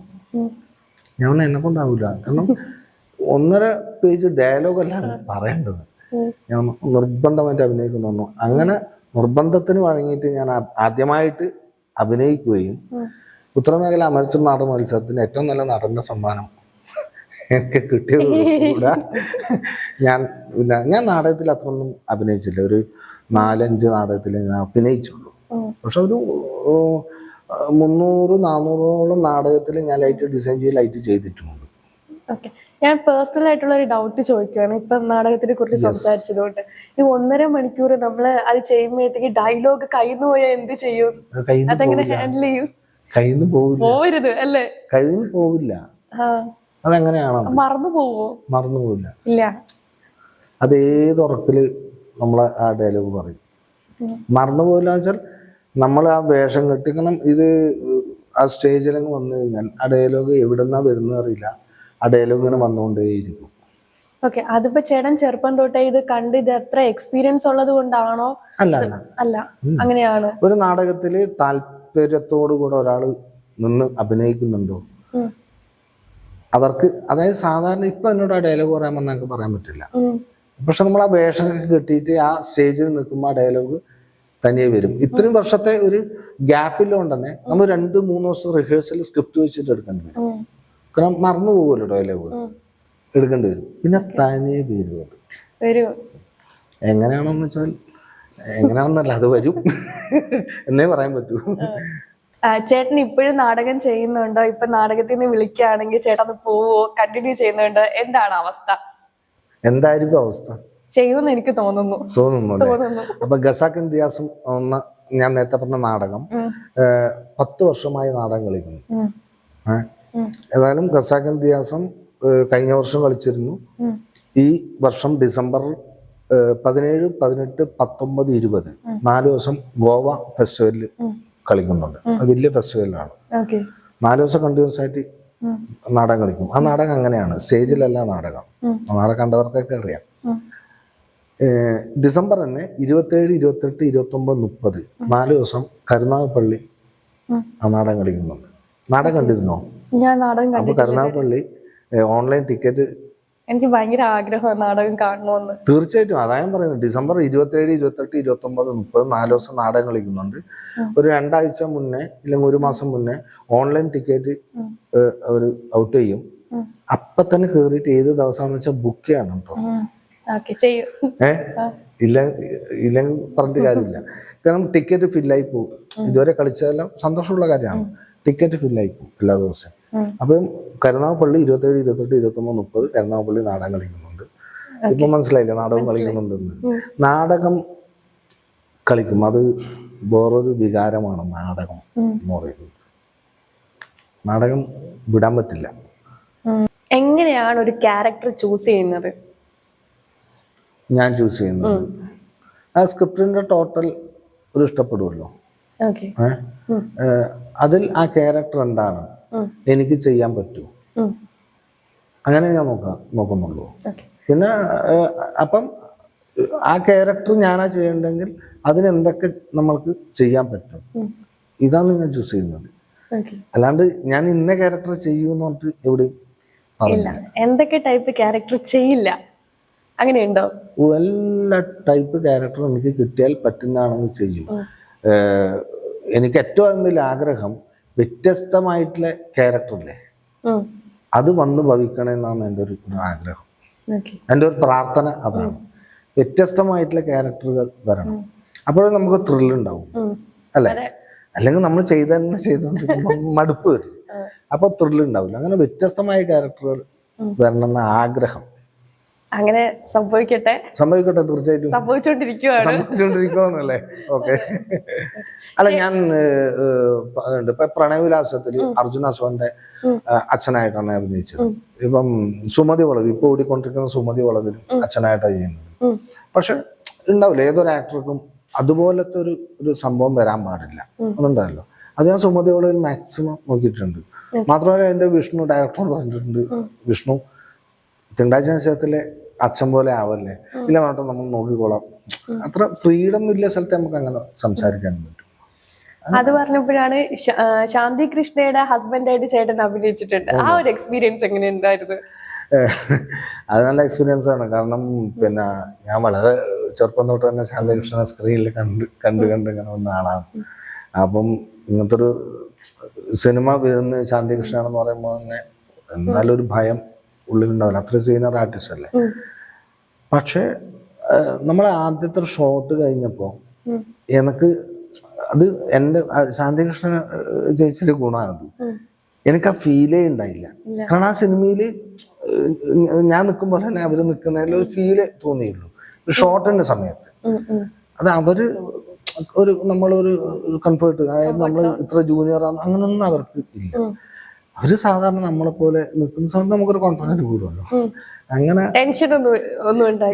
ഞാൻ എന്നെ കൊണ്ടാവില്ല, കാരണം 1.5 പേജ് ഡയലോഗല്ല പറയേണ്ടത്, ഞാൻ നിർബന്ധമായിട്ട് അഭിനയിക്കുന്നു. അങ്ങനെ നിർബന്ധത്തിന് വഴങ്ങിയിട്ട് ഞാൻ ആദ്യമായിട്ട് അഭിനയിക്കുകയും ഉത്തരമേഖല അമേച്ചൂർ നാടക മത്സരത്തിന് ഏറ്റവും നല്ല നടന്റെ സമ്മാനം എനിക്ക് കിട്ടിയത് കൂടെ ഞാൻ നാടകത്തിൽ അത്രയൊന്നും അഭിനയിച്ചില്ല. ഒരു 4-5 നാടകത്തിൽ ഞാൻ അഭിനയിച്ചുള്ളൂ. പക്ഷെ ഒരു 300-400ഓളം നാടകത്തിൽ ഞാൻ ലൈറ്റ് ഡിസൈൻ ലൈറ്റ് ചെയ്തിട്ടുമുണ്ട്. ഞാൻ പേഴ്സണൽ ആയിട്ടുള്ള ഒരു ഡൗട്ട് ചോദിക്കുകയാണ്. ഇപ്പൊ നാടകത്തിനെ കുറിച്ച് സംസാരിച്ചതുകൊണ്ട് ഈ 1.5 മണിക്കൂർ നമ്മള് അത് ചെയ്യുമ്പോഴത്തേക്ക് ഡയലോഗ് കയ്യിന്ന് പോയാൽ എന്ത് ചെയ്യും? അതെങ്ങനെ ഹാൻഡിൽ ചെയ്യും? കയ്യിന്ന് പോവരുത് അല്ലേ? കയ്യിന്ന് പോവില്ല. അതെങ്ങനെയാണോ? മറന്നു പോവില്ല. ഇല്ല, അത് ഏത് ഉറപ്പില് നമ്മളെ ആ ഡയലോഗ് പറയും. മറന്നു പോവില്ല വെച്ചാൽ നമ്മൾ ആ വേഷം കെട്ടി, കാരണം ഇത് ആ സ്റ്റേജിലങ്ങ് വന്നു കഴിഞ്ഞാൽ ആ ഡയലോഗ് എവിടെന്നാ വരുന്നത് അറിയില്ല, ആ ഡയലോഗ് ഇങ്ങനെ വന്നുകൊണ്ടേയിരിക്കും. ഓക്കെ, അതിപ്പോ ചേട്ടൻ ചെറുപ്പം തൊട്ടേ ഇത് കണ്ട് ഇത് എത്ര എക്സ്പീരിയൻസ് ഉള്ളത് കൊണ്ടാണോ? അല്ല, അങ്ങനെയാണ്. ഒരു നാടകത്തില് താല്പര്യത്തോടു കൂടെ ഒരാൾ നിന്ന് അഭിനയിക്കുന്നുണ്ടോ അവർക്ക്, അതായത് സാധാരണ ഇപ്പൊ എന്നോട് ആ ഡയലോഗ് പറയാൻ പറഞ്ഞാൽ എനിക്ക് പറയാൻ പറ്റില്ല. പക്ഷെ നമ്മൾ ആ വേഷമൊക്കെ കെട്ടിയിട്ട് ആ സ്റ്റേജിൽ നിൽക്കുമ്പോൾ ആ ഡയലോഗ് തനിയെ വരും. ഇത്രയും വർഷത്തെ ഒരു ഗ്യാപ്പില്ലോണ്ട് തന്നെ നമ്മൾ 2-3 ദിവസം റിഹേഴ്സൽ സ്ക്രിപ്റ്റ് വെച്ചിട്ട് എടുക്കേണ്ടി വരും. കാരണം മറന്നു പോകുമല്ലോ ഡയലോഗ്, എടുക്കേണ്ടി വരും. പിന്നെ തനിയെ വരും. എങ്ങനെയാണെന്ന് വെച്ചാൽ എങ്ങനെയാണെന്നല്ല, അത് വരും എന്നേ പറയാൻ പറ്റൂ. ചേട്ടൻ ഇപ്പോഴും നാടകം ചെയ്യുന്നുണ്ടോ? ഇപ്പൊ നാടകത്തിൽ നിന്ന് വിളിക്കുകയാണെങ്കിൽ ചേട്ടൻ അത് പോവോ? കണ്ടിന്യൂ ചെയ്യുന്നുണ്ടോ? എന്താണ് അവസ്ഥ? എന്തായിരിക്കും അവസ്ഥ? ചെയ്യുമെന്ന് എനിക്ക് തോന്നുന്നു. അപ്പൊ ഖസാക്ക് ഇതിഹാസം എന്ന ഞാൻ നേരത്തെ പറഞ്ഞ നാടകം 10 വർഷമായി നാടകം കളിക്കുന്നു. ഏതായാലും ഖസാക്ക് ഇതിഹാസം കഴിഞ്ഞ വർഷം കളിച്ചിരുന്നു. ഈ വർഷം ഡിസംബർ 17, 18, 19, 20 4 ദിവസം ഗോവ ഫെസ്റ്റിവലിൽ കളിക്കുന്നുണ്ട്. അത് വലിയ ഫെസ്റ്റിവലാണ്. 4 ദിവസം കണ്ടിന്യൂസ് ആയിട്ട് നാടകം കളിക്കും. ആ നാടകം അങ്ങനെയാണ്, സ്റ്റേജിലല്ല നാടകം. ആ നാടകം കണ്ടവർക്കൊക്കെ അറിയാം. ഡിസംബർ തന്നെ 27, 28, 29, 30 4 ദിവസം കരുനാഗപ്പള്ളി ആ നാടകം കളിക്കുന്നുണ്ട്. നാടകം കണ്ടിരുന്നോ? അപ്പൊ കരുനാഗപ്പള്ളി ഓൺലൈൻ ടിക്കറ്റ്, എനിക്ക് ഭയങ്കര ആഗ്രഹമാണ് നാടകം കാണണമെന്ന്. തീർച്ചയായിട്ടും അതാ ഞാൻ പറയുന്നത്. ഡിസംബർ 27, 28, 29, 30 4 ദിവസം നാടകം കളിക്കുന്നുണ്ട്. ഒരു 2 ആഴ്ച മുന്നേ ഇല്ലെങ്കിൽ 1 മാസം മുന്നേ ഓൺലൈൻ ടിക്കറ്റ് അവർ ഔട്ട് ചെയ്യും. അപ്പൊ തന്നെ കയറിയിട്ട് ഏത് ദിവസമാണെന്ന് വെച്ചാൽ ബുക്ക് ചെയ്യണം കേട്ടോ. ഓക്കെ ചെയ്യൂ. ഇല്ല ഇല്ലെങ്കിൽ പറഞ്ഞിട്ട് കാര്യമില്ല. കാരണം ടിക്കറ്റ് ഫില്ലായി പോകും. ഇതുവരെ കളിച്ചതെല്ലാം സന്തോഷമുള്ള കാര്യമാണ്. ടിക്കറ്റ് ഫില്ലായി പോകും എല്ലാ ദിവസവും. അപ്പം കരുനാഗപ്പള്ളി 27, 28, 29, 30 കരുനാഗപ്പള്ളി നാടകം കളിക്കുന്നുണ്ട്. ഇപ്പൊ മനസ്സിലായില്ലേ നാടകം കളിക്കുന്നുണ്ടെന്ന്. നാടകം കളിക്കും, അത് വേറൊരു വികാരമാണ് നാടകം എന്ന് പറയുന്നത്. നാടകം വിടാൻ പറ്റില്ല. എങ്ങനെയാണ് ഒരു ക്യാരക്ടർ ചൂസ് ചെയ്യുന്നത്? ഞാൻ ചൂസ് ചെയ്യുന്നത് ആ സ്ക്രിപ്റ്റിന്റെ ടോട്ടൽ ഒരു ഇഷ്ടപ്പെടുമല്ലോ. അതിൽ ആ ക്യാരക്ടർ എന്താണ്, എനിക്ക് ചെയ്യാൻ പറ്റൂ, അങ്ങനെ ഞാൻ നോക്കുന്നുള്ളൂ. പിന്നെ അപ്പം ആ ക്യാരക്ടർ ഞാനാ ചെയ്യണ്ടെങ്കിൽ അതിനെന്തൊക്കെ നമ്മൾക്ക് ചെയ്യാൻ പറ്റും, ഇതാണ് ഞാൻ ചൂസ് ചെയ്യുന്നത്. അല്ലാണ്ട് ഞാൻ ഇന്ന ക്യാരക്ടർ ചെയ്യൂന്ന് പറഞ്ഞിട്ട് എവിടെയും എന്തൊക്കെ ടൈപ്പ് ക്യാരക്ടർ ചെയ്യില്ല അങ്ങനെയുണ്ടോ? എല്ലാ ടൈപ്പ് ക്യാരക്ടറും എനിക്ക് കിട്ടിയാൽ പറ്റുന്നതാണെങ്കിൽ ചെയ്യും. എനിക്ക് ഏറ്റവും വലിയ ആഗ്രഹം വ്യത്യസ്തമായിട്ടുള്ള ക്യാരക്ടറില്ലേ അത് വന്ന് ഭവിക്കണമെന്നാണ് എൻ്റെ ഒരു ആഗ്രഹം. എൻ്റെ ഒരു പ്രാർത്ഥന അതാണ്. വ്യത്യസ്തമായിട്ടുള്ള ക്യാരക്ടറുകൾ വരണം, അപ്പോഴേ നമുക്ക് ത്രില്ലുണ്ടാവും അല്ലേ? അല്ലെങ്കിൽ നമ്മൾ ചെയ്തുകൊണ്ടിരിക്കുമ്പോൾ മടുപ്പ് വരും, അപ്പൊ ത്രില്ലുണ്ടാവില്ല. അങ്ങനെ വ്യത്യസ്തമായ ക്യാരക്ടറുകൾ വരണമെന്ന ആഗ്രഹം. അങ്ങനെ സംഭവിക്കട്ടെ തീർച്ചയായിട്ടും. സംഭവിച്ചുകൊണ്ടിരിക്കുവാന്നല്ലേ? ഓക്കെ. അല്ല, ഞാൻ ഇപ്പൊ പ്രണയവിലാസത്തിൽ അർജുന അശോകന്റെ അച്ഛനായിട്ടാണ് അഭിനയിച്ചത്. ഇപ്പം സുമതി വളവ്, ഇപ്പൊ ഓടിക്കൊണ്ടിരിക്കുന്ന സുമതി വളവിൽ അച്ഛനായിട്ടാണ് ചെയ്യുന്നത്. പക്ഷെ ഉണ്ടാവില്ല ഏതൊരു ആക്ടർക്കും അതുപോലത്തെ ഒരു സംഭവം വരാൻ പാടില്ല എന്നുണ്ടല്ലോ. അത് ഞാൻ സുമതി വളവിൽ മാക്സിമം നോക്കിയിട്ടുണ്ട്. മാത്രമല്ല എന്റെ വിഷ്ണു ഡയറക്ടർ പറഞ്ഞിട്ടുണ്ട്, വിഷ്ണു തിങ്കളാഴ്ച നിശ്ചയത്തിലെ അച്ഛൻ പോലെ ആവല്ലേ, ഇല്ല വേണ്ട നമ്മൾ നോക്കിക്കോളാം. അത്ര ഫ്രീഡം ഇല്ല സ്ഥലത്ത് നമുക്ക് അങ്ങനെ സംസാരിക്കാൻ പറ്റും. അത് പറഞ്ഞപ്പോഴാണ് ശാന്തി കൃഷ്ണയുടെ ഹസ്ബൻഡായിട്ട് ചേട്ടൻ അഭിനയിച്ചിട്ടുണ്ട്. ആ ഒരു എക്സ്പീരിയൻസ് എങ്ങനെയുണ്ടായിരുന്നു? അത് നല്ല എക്സ്പീരിയൻസ് ആണ്. കാരണം പിന്നെ ഞാൻ വളരെ ചെറുപ്പം തൊട്ട് തന്നെ ശാന്തി കൃഷ്ണനെ സ്ക്രീനിൽ കണ്ട് ഇങ്ങനെ വന്ന ആളാണ്. അപ്പം ഇങ്ങനത്തെ ഒരു സിനിമ വരുന്ന ശാന്തി കൃഷ്ണയാണെന്ന് പറയുമ്പോൾ തന്നെ എന്നാലൊരു ഭയം ഉള്ളിലുണ്ടാവില്ല, അത്ര സീനിയർ ആർട്ടിസ്റ്റ് അല്ലേ. പക്ഷെ നമ്മളെ ആദ്യത്തെ ഒരു ഷോട്ട് കഴിഞ്ഞപ്പോൾ എനിക്ക് അത് എൻ്റെ ശാന്തികൃഷ്ണൻ ചേച്ചിയുടെ ഗുണമാണത്. എനിക്ക് ആ ഫീലേ ഉണ്ടായില്ല. കാരണം ആ സിനിമയിൽ ഞാൻ നിൽക്കുമ്പോൾ തന്നെ അവര് നിൽക്കുന്നതിൽ ഒരു ഫീല് തോന്നിയുള്ളൂ ഒരു ഷോട്ടിന്റെ സമയത്ത്. അത് അവര് നമ്മളൊരു കംഫർട്ട്, അതായത് നമ്മൾ ഇത്ര ജൂനിയർ ആണ് അങ്ങനൊന്നും അവർക്ക് ഇല്ല. അവര് സാധാരണ നമ്മളെ പോലെ നിൽക്കുന്ന സമയത്ത് നമുക്കൊരു കോൺഫിഡൻസ് കൂടുമല്ലോ. അങ്ങനെ ടെൻഷൻ ഒന്നും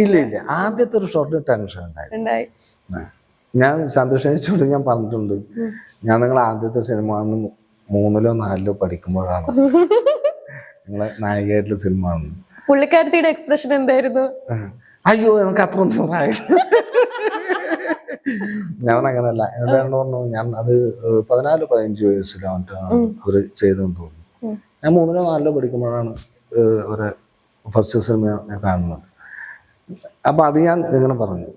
ഇല്ല. ആദ്യത്തെ ഒരു ഷോട്ടിന് ടെൻഷൻ ഉണ്ടായി. ഞാൻ സന്തോഷിച്ചോണ്ട് ഞാൻ പറഞ്ഞിട്ടുണ്ട്, ഞാൻ നിങ്ങളെ ആദ്യത്തെ സിനിമ 3-ലോ 4-ലോ പഠിക്കുമ്പോഴാണ് നിങ്ങളെ നായികയായിട്ടുള്ള സിനിമ ആണ്. പുള്ളിക്കാരത്തിയുടെ എക്സ്പ്രഷൻ എന്തായിരുന്നു? അയ്യോ എനിക്ക് അത്ര ഒന്നും ഞാൻ അങ്ങനല്ല. എന്നോട് പറഞ്ഞു, ഞാൻ അത് 14-15 വയസ്സിലാണ് അവര് ചെയ്തെന്ന് തോന്നുന്നു. ഞാൻ 3-ലോ 4-ലോ പഠിക്കുമ്പോഴാണ് ഒരു ഫസ്റ്റ് സിനിമ ഞാൻ കാണുന്നത്. അപ്പൊ അത് ഞാൻ ഇങ്ങനെ പറഞ്ഞു.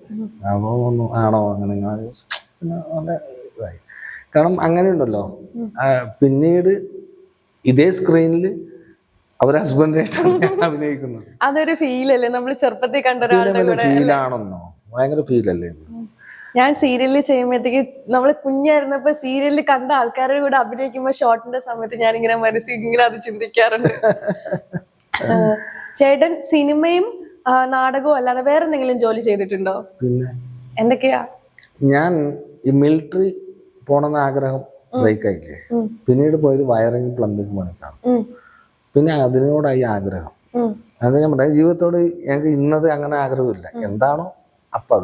അപ്പൊ ഒന്ന് ആണോ അങ്ങനെ നല്ല ഇതായി. കാരണം അങ്ങനെയുണ്ടല്ലോ, പിന്നീട് ഇതേ സ്ക്രീനിൽ അവർ ഹസ്ബൻഡായിട്ടാണ് ഞാൻ അഭിനയിക്കുന്നത്. അതൊരു ഫീൽ അല്ലേ? നമ്മൾ ചെറുപ്പത്തിൽ കണ്ട ഫീലാണെന്നോ? ഭയങ്കര ഫീലല്ലേ? ഞാൻ സീരിയലിൽ ചെയ്യുമ്പോഴത്തേക്ക് നമ്മള് കുഞ്ഞായിരുന്നപ്പോ സീരിയലിൽ കണ്ട ആൾക്കാരുടെ കൂടെ അഭിനയിക്കുമ്പോ ഷോട്ടിന്റെ സമയത്ത് ഞാനിങ്ങനെ മനസ്സിൽ ഇങ്ങനെ അത് ചിന്തിക്കാറുണ്ട്. ചേട്ടൻ സിനിമയും നാടകവും അല്ലാതെ വേറെ എന്തെങ്കിലും ജോലി ചെയ്തിട്ടുണ്ടോ? പിന്നെ എന്തൊക്കെയാ? ഞാൻ ഈ മിലിറ്ററി പോണെന്ന ആഗ്രഹം ബ്രേക്ക് ആയില്ലേ, പിന്നീട് പോയത് വയറിംഗ് പ്ലംബിംഗ് പണിക്കാണ്. പിന്നെ അതിനോടായി ആഗ്രഹം. അത് ഞാൻ പറയാം, ജീവിതത്തോട് ഞങ്ങൾക്ക് ഇന്നത് അങ്ങനെ ആഗ്രഹമില്ല, എന്താണോ അപ്പൊ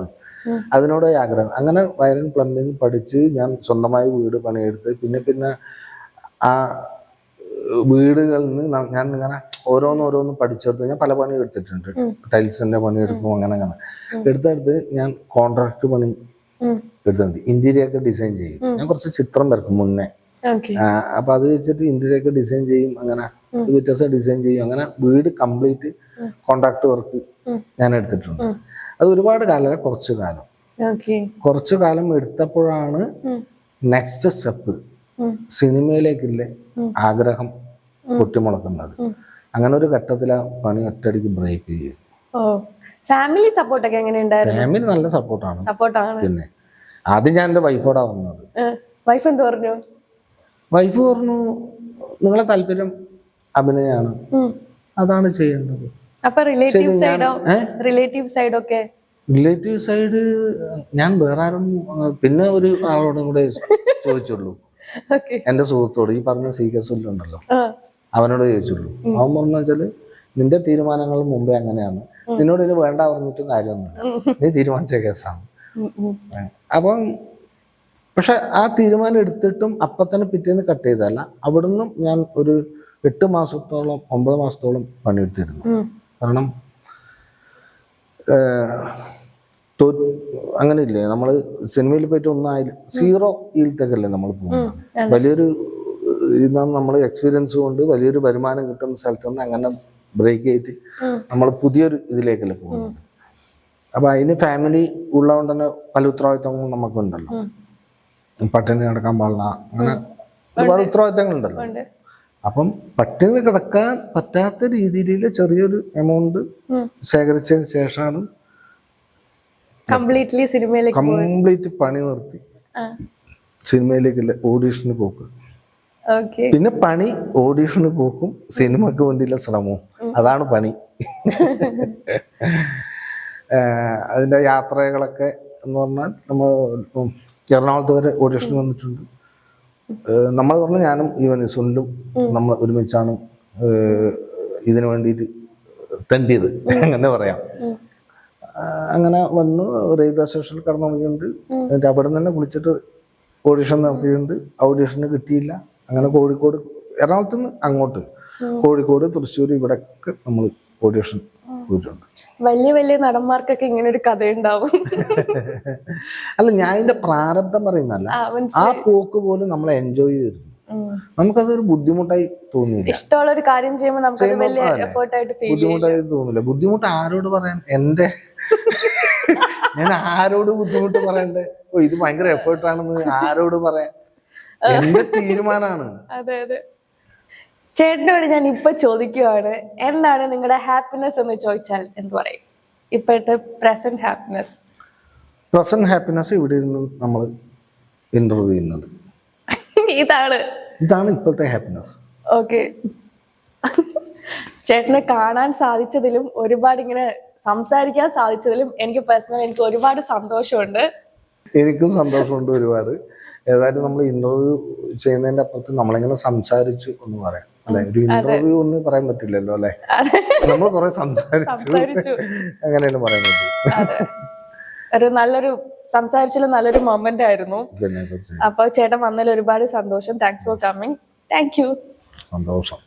അതിനോടായി ആഗ്രഹം. അങ്ങനെ വയറിംഗ് പ്ലംബിംഗ് പഠിച്ച് ഞാൻ സ്വന്തമായി വീട് പണിയെടുത്ത് പിന്നെ ആ വീടുകളിൽ നിന്ന് ഞാൻ ഇങ്ങനെ ഓരോന്ന് പഠിച്ചെടുത്ത് ഞാൻ പല പണി എടുത്തിട്ടുണ്ട്. ടൈൽസിന്റെ പണി എടുക്കും, അങ്ങനെ എടുത്തെടുത്ത് ഞാൻ കോൺട്രാക്ട് പണി എടുത്തിട്ടുണ്ട്. ഇന്റീരിയർ ഒക്കെ ഡിസൈൻ ചെയ്യും. ഞാൻ കുറച്ച് ചിത്രം വരക്കും മുന്നേ. അപ്പൊ അത് വെച്ചിട്ട് ഇന്റീരിയർ ഒക്കെ ഡിസൈൻ ചെയ്യും, അങ്ങനെ വ്യത്യസ്ത ഡിസൈൻ ചെയ്യും. അങ്ങനെ വീട് കംപ്ലീറ്റ് കോൺട്രാക്ട് വർക്ക് ഞാൻ എടുത്തിട്ടുണ്ട്. അത് ഒരുപാട് കാലം, കുറച്ചു കാലം എടുത്തപ്പോഴാണ് നെക്സ്റ്റ് സ്റ്റെപ്പ് സിനിമയിലേക്കുള്ള ആഗ്രഹം പൊട്ടിമുളക്കുന്നത്. അങ്ങനെ ഒരു ഘട്ടത്തിൽ ആ പണി ഒറ്റയടിക്ക് ബ്രേക്ക് ചെയ്യും. ഫാമിലി സപ്പോർട്ടൊക്കെ എങ്ങനെയുണ്ടായിരുന്നു? ഫാമിലി നല്ല സപ്പോർട്ടാണ്. സപ്പോർട്ടാണ്. പിന്നെ ആദ്യം ഞാൻ എൻ്റെ വൈഫോടാ വന്നത്. വൈഫ് എന്ത് പറഞ്ഞു? വൈഫ് പറഞ്ഞു നിങ്ങളെ താല്പര്യം അഭിനയാണ്, അതാണ് ചെയ്യേണ്ടത്. അപ്പൊ റിലേറ്റീവ് സൈഡോ? റിലേറ്റീവ് സൈഡൊക്കെ റിലേറ്റീവ് സൈഡ് ഞാൻ വേറെ ആരും പിന്നെ ഒരു ആളോടും കൂടെ ചോദിച്ചുള്ളൂ. എന്റെ സുഹൃത്തോട് ഈ പറഞ്ഞ CK ഉണ്ടല്ലോ, അവനോട് ചോദിച്ചുള്ളൂ. അവൻ പറഞ്ഞു വെച്ചാല് നിന്റെ തീരുമാനങ്ങൾ മുമ്പേ അങ്ങനെയാണ്, നിന്നോട് ഇനി വേണ്ട പറഞ്ഞിട്ടും കാര്യമൊന്നുമില്ല, നീ തീരുമാനിച്ച കേസാണ്. അപ്പം പക്ഷെ ആ തീരുമാനം എടുത്തിട്ടും അപ്പൊ തന്നെ പിറ്റേന്ന് കട്ട് ചെയ്തല്ല, അവിടുന്ന് ഞാൻ ഒരു 8 മാസത്തോളം 9 മാസത്തോളം പണിയെടുത്തിരുന്നു. കാരണം അങ്ങനെ ഇല്ലേ, നമ്മള് സിനിമയിൽ പോയിട്ട് ഒന്നായാലും 0 യിലത്തേക്കല്ലേ നമ്മൾ പോകുന്നത്. വലിയൊരു ഇതാണ് നമ്മൾ എക്സ്പീരിയൻസ് കൊണ്ട് വലിയൊരു വരുമാനം കിട്ടുന്ന സ്ഥലത്ത് നിന്ന് അങ്ങനെ ബ്രേക്ക് ചെയ്തിട്ട് നമ്മൾ പുതിയൊരു ഇതിലേക്കല്ലേ പോകുന്നത്. അപ്പൊ അതിന് ഫാമിലി ഉള്ളതുകൊണ്ട് തന്നെ പല ഉത്തരവാദിത്തങ്ങളും നമുക്കുണ്ടല്ലോ. പട്ടിണി കിടക്കാൻ പാടില്ല, അങ്ങനെ ഒരുപാട് ഉത്തരവാദിത്തങ്ങളുണ്ടല്ലോ. അപ്പം പട്ടിണി കിടക്കാൻ പറ്റാത്ത രീതിയിൽ ചെറിയൊരു എമൗണ്ട് ശേഖരിച്ചതിന് ശേഷമാണ് കംപ്ലീറ്റ് പണി നിർത്തി സിനിമയിലേക്കല്ല ഓഡീഷന് പോക്ക്. പിന്നെ പണി ഓഡീഷന് പോക്കും സിനിമക്ക് വേണ്ടിയുള്ള ശ്രമവും, അതാണ് പണി. അതിന്റെ യാത്രകളൊക്കെ എന്ന് പറഞ്ഞാൽ നമ്മൾ എറണാകുളത്ത് വരെ ഓഡീഷന് വന്നിട്ടുണ്ട്. നമ്മൾ പറഞ്ഞ ഞാനും ഈവൻ സുനിലും നമ്മൾ ഒരുമിച്ചാണ് ഇതിനു വേണ്ടിയിട്ട് തെണ്ടിയത്, അങ്ങനെ പറയാം. അങ്ങനെ വന്നു റെയിൽവേ സ്റ്റേഷനിൽ കടന്നുറങ്ങിയിട്ടുണ്ട്. എന്നിട്ട് അവിടെ തന്നെ വിളിച്ചിട്ട് ഓഡീഷൻ നടത്തിയിട്ടുണ്ട്. ഓഡീഷന് കിട്ടിയില്ല. അങ്ങനെ കോഴിക്കോട്, എറണാകുളത്ത് നിന്ന് അങ്ങോട്ട് കോഴിക്കോട്, തൃശ്ശൂർ, ഇവിടെയൊക്കെ നമ്മൾ ഓഡീഷൻ പോയിട്ടുണ്ട്. വലിയ വലിയ നടന്മാർക്കൊക്കെ ഇങ്ങനെ ഒരു കഥയുണ്ടാവും. അല്ല, ഞാൻ ഇതിന്റെ പ്രാരബ്ധം പറയുന്നല്ല, ആ പോക്ക് പോലും നമ്മളെ എൻജോയ് ചെയ്തിരുന്നു. നമുക്കതൊരു ബുദ്ധിമുട്ടായി തോന്നിയില്ല. ഇഷ്ടമുള്ള ഒരു കാര്യം ചെയ്യുമ്പോൾ നമുക്ക് ബുദ്ധിമുട്ടായി തോന്നില്ല. ബുദ്ധിമുട്ട് ആരോട് പറയാൻ? ഞാൻ ആരോട് ബുദ്ധിമുട്ട് പറയണ്ടേ? ഇത് ഭയങ്കര എഫേർട്ടാണെന്ന് ആരോട് പറയാൻ? എന്റെ തീരുമാനമാണ്. അതെ അതെ. ചേട്ടനോട് ഞാൻ ഇപ്പൊ ചോദിക്കുവാണ്, എന്താണ് നിങ്ങളുടെ ഹാപ്പിനെസ് എന്ന് ചോദിച്ചാൽ എന്ത് പറയും? ഇപ്പോഴത്തെ പ്രസന്റ് ഹാപ്പിനെസ്. പ്രസന്റ് ഹാപ്പിനെസ് ഇവിടെ ഇരുന്ന് നമ്മൾ ഇന്റർവ്യൂ ചെയ്യുന്നത്, ഇതാണ് ഇപ്പോഴത്തെ ഹാപ്പിനെസ്. ഓക്കെ. ചേട്ടനെ കാണാൻ സാധിച്ചതിലും ഒരുപാട് ഇങ്ങനെ സംസാരിക്കാൻ സാധിച്ചതിലും എനിക്ക് ഒരുപാട് സന്തോഷമുണ്ട്. എനിക്കും സന്തോഷമുണ്ട് ഒരുപാട്. ഏതായാലും നമ്മൾ ഇന്റർവ്യൂ ചെയ്യുന്നതിന്റെ അപ്പുറത്ത് നമ്മളിങ്ങനെ സംസാരിച്ചു എന്ന് പറയാം അല്ലെ. ഒരു ഇന്റർവ്യൂ ഒന്നും പറയാൻ പറ്റില്ലല്ലോ അല്ലെ, നമ്മൾ കുറെ സംസാരിച്ചു അങ്ങനെയല്ലേ പറയാൻ പറ്റും. നല്ലൊരു സംസാരിച്ചാലും നല്ലൊരു മൊമെന്റ് ആയിരുന്നു. അപ്പൊ ചേട്ടൻ വന്നതിൽ ഒരുപാട് സന്തോഷം. Thanks for coming. Thank you. സന്തോഷം.